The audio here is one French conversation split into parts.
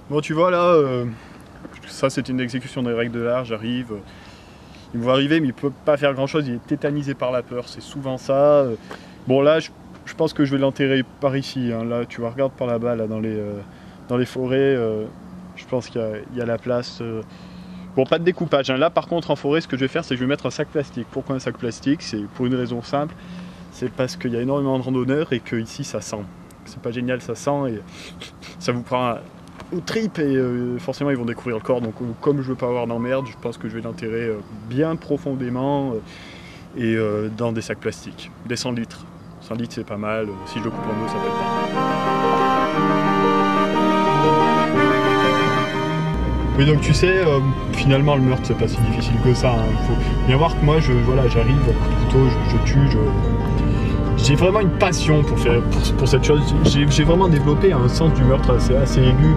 Bon, tu vois là, ça c'est une exécution des règles de l'art, j'arrive, il me voit arriver mais il peut pas faire grand chose, il est tétanisé par la peur, c'est souvent ça. Bon là, je pense que je vais l'enterrer par ici, hein. Là tu vois, regarde par là-bas, là, dans les forêts, je pense qu'il y a la place. Bon, pas de découpage, hein. Là par contre en forêt, ce que je vais faire, c'est que je vais mettre un sac plastique. Pourquoi un sac plastique? C'est pour une raison simple, c'est parce qu'il y a énormément de randonneurs et que ici ça sent. C'est pas génial, ça sent et ça vous prend aux tripes et forcément ils vont découvrir le corps. Donc comme je veux pas avoir d'emmerde, je pense que je vais l'enterrer bien profondément et dans des sacs plastiques, des 100 litres. 100 litres c'est pas mal, si je le coupe en deux ça peut être pas. Oui, donc tu sais, finalement le meurtre c'est pas si difficile que ça, hein. Faut bien voir que moi voilà, j'arrive, coup de couteau, je tue, j'ai vraiment une passion pour cette chose. J'ai vraiment développé un sens du meurtre assez aigu.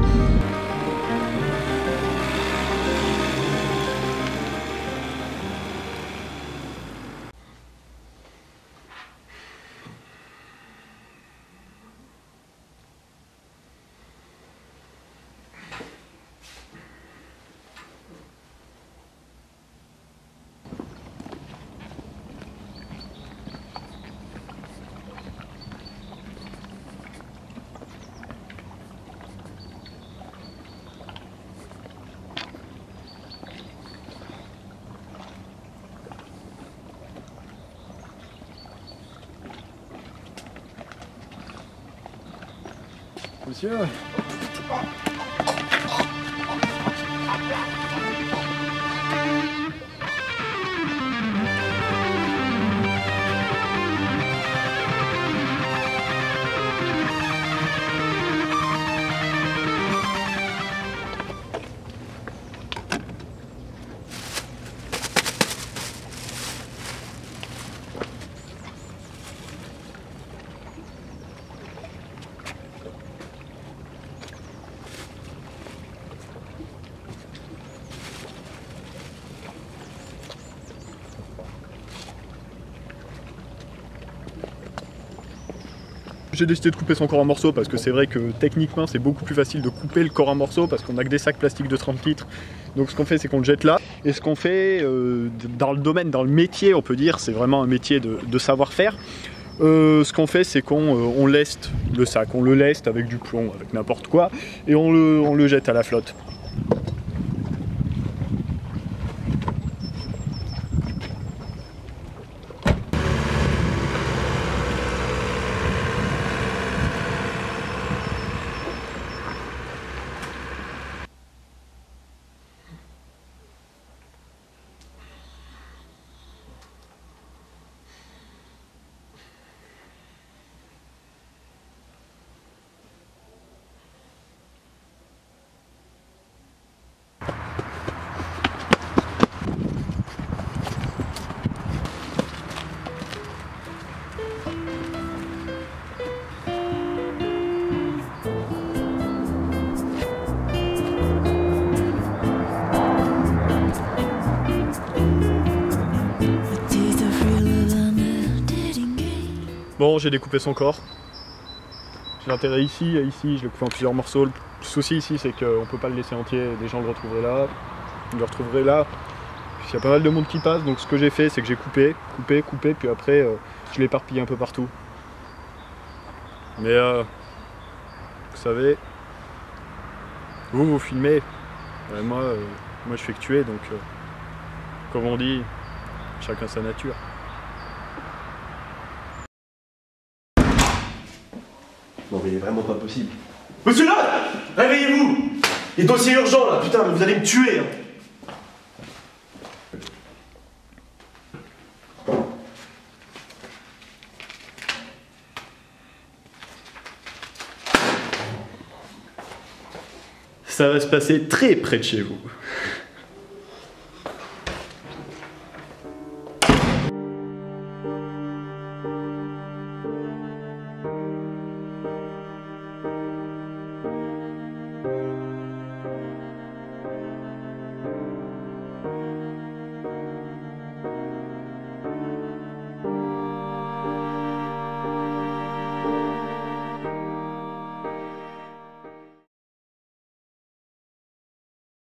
Monsieur. J'ai décidé de couper son corps en morceaux parce que c'est vrai que techniquement c'est beaucoup plus facile de couper le corps en morceaux parce qu'on a que des sacs plastiques de 30 litres. Donc ce qu'on fait c'est qu'on le jette là. Et ce qu'on fait dans le domaine, dans le métier on peut dire, c'est vraiment un métier de savoir-faire. Ce qu'on fait c'est qu'on leste le sac, on le leste avec du plomb, avec n'importe quoi, et on le jette à la flotte. Bon, j'ai découpé son corps. Je l'ai enterré ici et ici, je l'ai coupé en plusieurs morceaux. Le souci ici, c'est qu'on ne peut pas le laisser entier. Des gens le retrouveraient là, ils le retrouveraient là. Puis il y a pas mal de monde qui passe, donc ce que j'ai fait, c'est que j'ai coupé, puis après, je l'ai éparpillé un peu partout. Mais vous savez, vous filmez. Moi, je fais que tuer, donc comme on dit, chacun sa nature. Non mais il est vraiment pas possible. Monsieur là, réveillez-vous. Il est dossier urgent là, putain, vous allez me tuer, hein. Ça va se passer très près de chez vous.